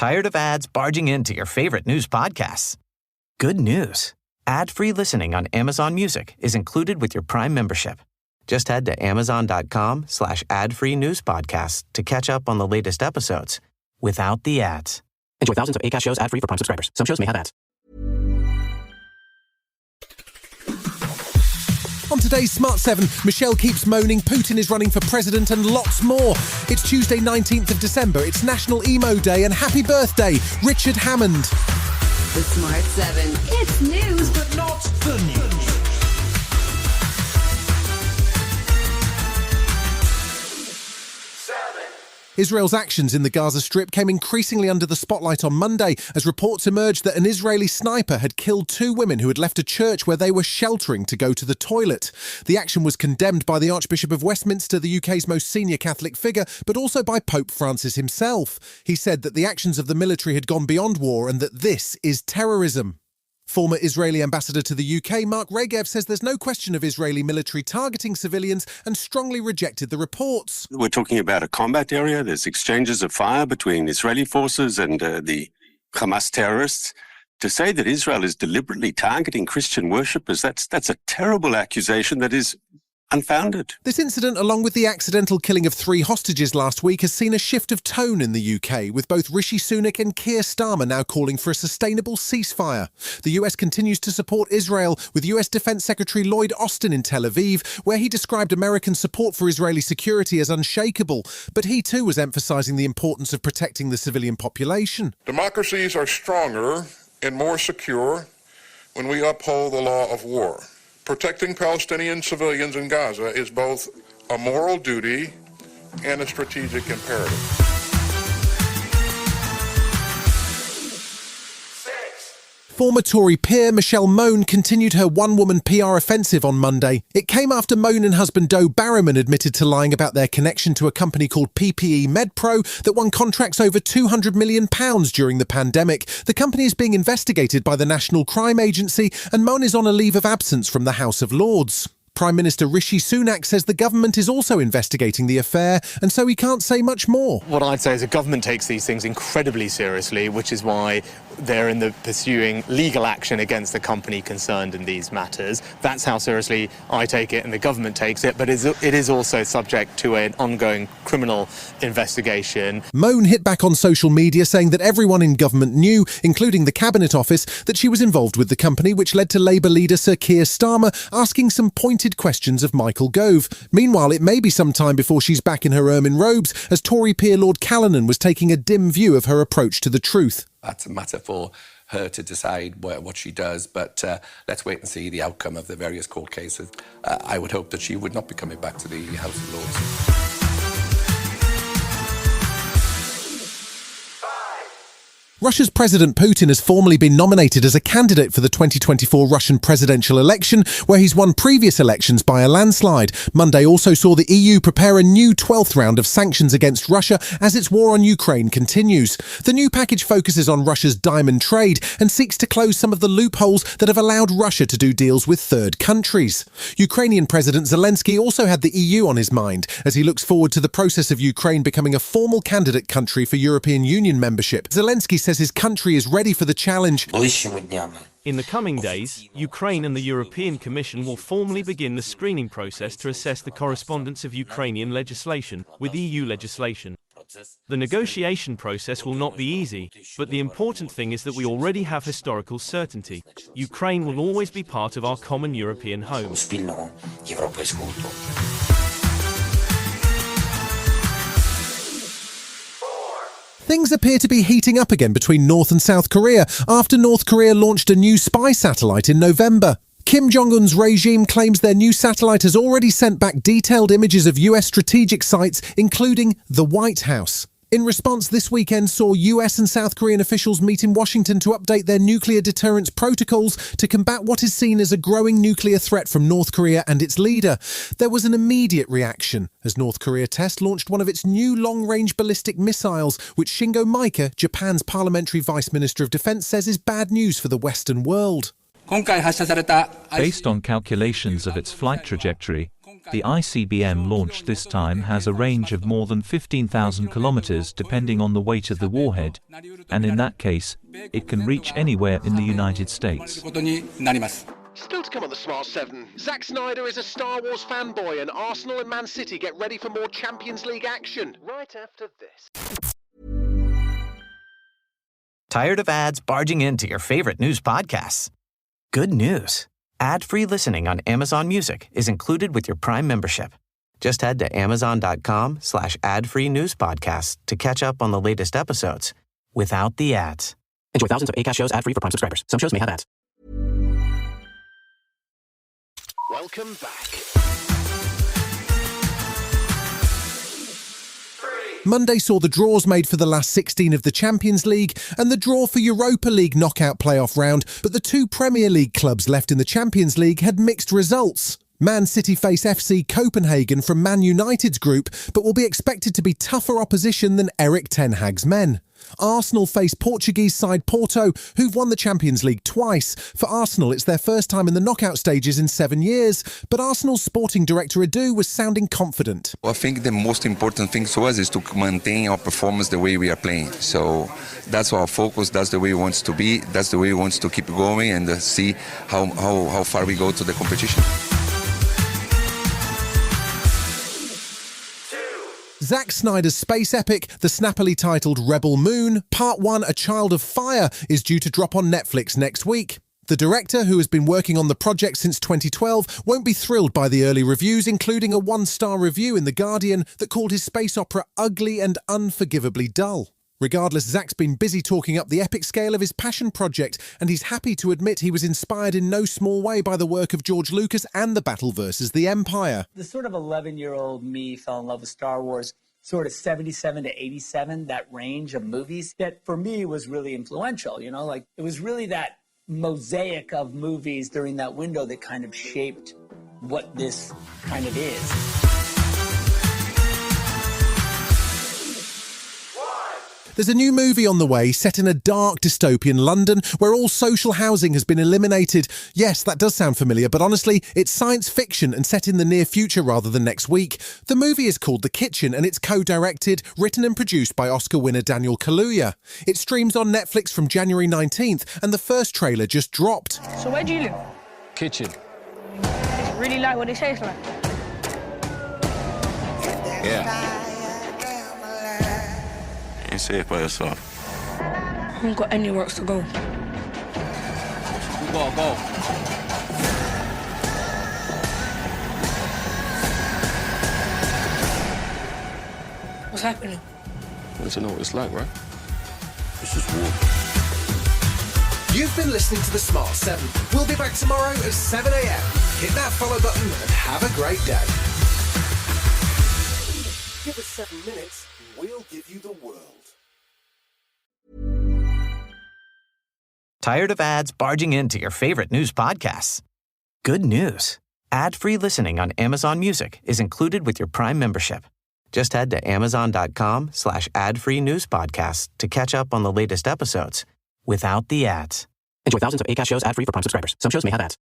Tired of ads barging into your favorite news podcasts? Good news. Ad-free listening on Amazon Music is included with your Prime membership. Just head to amazon.com/ad-free news podcasts to catch up on the latest episodes without the ads. Enjoy thousands of Acast shows ad-free for Prime subscribers. Some shows may have ads. On today's Smart 7, Michelle keeps moaning Putin is running for president and lots more. It's Tuesday 19th of December. It's National Emo Day and happy birthday, Richard Hammond. The Smart 7. It's news, but not the news. Israel's actions in the Gaza Strip came increasingly under the spotlight on Monday as reports emerged that an Israeli sniper had killed two women who had left a church where they were sheltering to go to the toilet. The action was condemned by the Archbishop of Westminster, the UK's most senior Catholic figure, but also by Pope Francis himself. He said that the actions of the military had gone beyond war and that this is terrorism. Former Israeli ambassador to the UK, Mark Regev, says there's no question of Israeli military targeting civilians and strongly rejected the reports. We're talking about a combat area. There's exchanges of fire between Israeli forces and the Hamas terrorists. To say that Israel is deliberately targeting Christian worshippers, that's a terrible accusation that is unfounded. This incident, along with the accidental killing of 3 hostages last week, has seen a shift of tone in the UK, with both Rishi Sunak and Keir Starmer now calling for a sustainable ceasefire. The US continues to support Israel, with US Defense Secretary Lloyd Austin in Tel Aviv, where he described American support for Israeli security as unshakable. But he too was emphasising the importance of protecting the civilian population. Democracies are stronger and more secure when we uphold the law of war. Protecting Palestinian civilians in Gaza is both a moral duty and a strategic imperative. Former Tory peer Michelle Mone continued her one-woman PR offensive on Monday. It came after Mone and husband Doe Barrowman admitted to lying about their connection to a company called PPE MedPro that won contracts over £200 million during the pandemic. The company is being investigated by the National Crime Agency, and Mone is on a leave of absence from the House of Lords. Prime Minister Rishi Sunak says the government is also investigating the affair, and so he can't say much more. What I'd say is the government takes these things incredibly seriously, which is why they're in the pursuing legal action against the company concerned in these matters. That's how seriously I take it and the government takes it, but it is also subject to an ongoing criminal investigation. Mone hit back on social media saying that everyone in government knew, including the Cabinet Office, that she was involved with the company, which led to Labour leader Sir Keir Starmer asking some pointed questions of Michael Gove. Meanwhile, it may be some time before she's back in her ermine robes, as Tory peer Lord Callanan was taking a dim view of her approach to the truth. That's a matter for her to decide what she does, but let's wait and see the outcome of the various court cases. I would hope that she would not be coming back to the House of Lords. Russia's President Putin has formally been nominated as a candidate for the 2024 Russian presidential election, where he's won previous elections by a landslide. Monday also saw the EU prepare a new 12th round of sanctions against Russia as its war on Ukraine continues. The new package focuses on Russia's diamond trade and seeks to close some of the loopholes that have allowed Russia to do deals with third countries. Ukrainian President Zelensky also had the EU on his mind, as he looks forward to the process of Ukraine becoming a formal candidate country for European Union membership. Zelensky says his country is ready for the challenge. In the coming days, Ukraine and the European Commission will formally begin the screening process to assess the correspondence of Ukrainian legislation with EU legislation. The negotiation process will not be easy, but the important thing is that we already have historical certainty. Ukraine will always be part of our common European home. Things appear to be heating up again between North and South Korea after North Korea launched a new spy satellite in November. Kim Jong-un's regime claims their new satellite has already sent back detailed images of US strategic sites, including the White House. In response, this weekend saw US and South Korean officials meet in Washington to update their nuclear deterrence protocols to combat what is seen as a growing nuclear threat from North Korea and its leader. There was an immediate reaction as North Korea test launched one of its new long-range ballistic missiles, which Shingo Maika, Japan's parliamentary vice minister of defense, says is bad news for the Western world. Based on calculations of its flight trajectory, The ICBM launched this time has a range of more than 15,000 kilometers depending on the weight of the warhead, and in that case, it can reach anywhere in the United States. Still to come on the Smart 7. Zack Snyder is a Star Wars fanboy, and Arsenal and Man City get ready for more Champions League action right after this. Tired of ads barging into your favorite news podcasts? Good news. Ad-free listening on Amazon Music is included with your Prime membership. Just head to amazon.com/ad-free news podcasts to catch up on the latest episodes without the ads. Enjoy thousands of Acast shows ad-free for Prime subscribers. Some shows may have ads. Welcome back. Monday saw the draws made for the last 16 of the Champions League and the draw for Europa League knockout playoff round, but the two Premier League clubs left in the Champions League had mixed results. Man City face FC Copenhagen from Man United's group, but will be expected to be tougher opposition than Erik ten Hag's men. Arsenal face Portuguese side Porto, who've won the Champions League twice. For Arsenal, it's their first time in the knockout stages in 7 years, but Arsenal's sporting director Edu was sounding confident. I think the most important thing to us is to maintain our performance the way we are playing. So that's our focus, that's the way we want to be, that's the way we want to keep going and see how far we go to the competition. Zack Snyder's space epic, the snappily titled Rebel Moon, Part 1 A Child of Fire, is due to drop on Netflix next week. The director, who has been working on the project since 2012, won't be thrilled by the early reviews, including a 1-star review in The Guardian that called his space opera ugly and unforgivably dull. Regardless, Zack's been busy talking up the epic scale of his passion project, and he's happy to admit he was inspired in no small way by the work of George Lucas and the battle versus the Empire. The sort of 11-year-old me fell in love with Star Wars, sort of 77 to 87, that range of movies that for me was really influential, you know, like it was really that mosaic of movies during that window that kind of shaped what this kind of is. There's a new movie on the way set in a dark dystopian London where all social housing has been eliminated. Yes, that does sound familiar, but honestly, it's science fiction and set in the near future rather than next week. The movie is called The Kitchen and it's co-directed, written and produced by Oscar winner Daniel Kaluuya. It streams on Netflix from January 19th and the first trailer just dropped. So where do you live? Kitchen. Is it really like what it says like? Yeah. You see it by yourself. I haven't got anywhere else to go. Go. What's happening? I want to know what it's like, right? It's just war. You've been listening to The Smart 7. We'll be back tomorrow at 7 a.m. Hit that follow button and have a great day. Give us 7 minutes and we'll give you the world. Tired of ads barging into your favorite news podcasts? Good news. Ad-free listening on Amazon Music is included with your Prime membership. Just head to amazon.com/ad-free news podcasts to catch up on the latest episodes without the ads. Enjoy thousands of Acast shows ad-free for Prime subscribers. Some shows may have ads.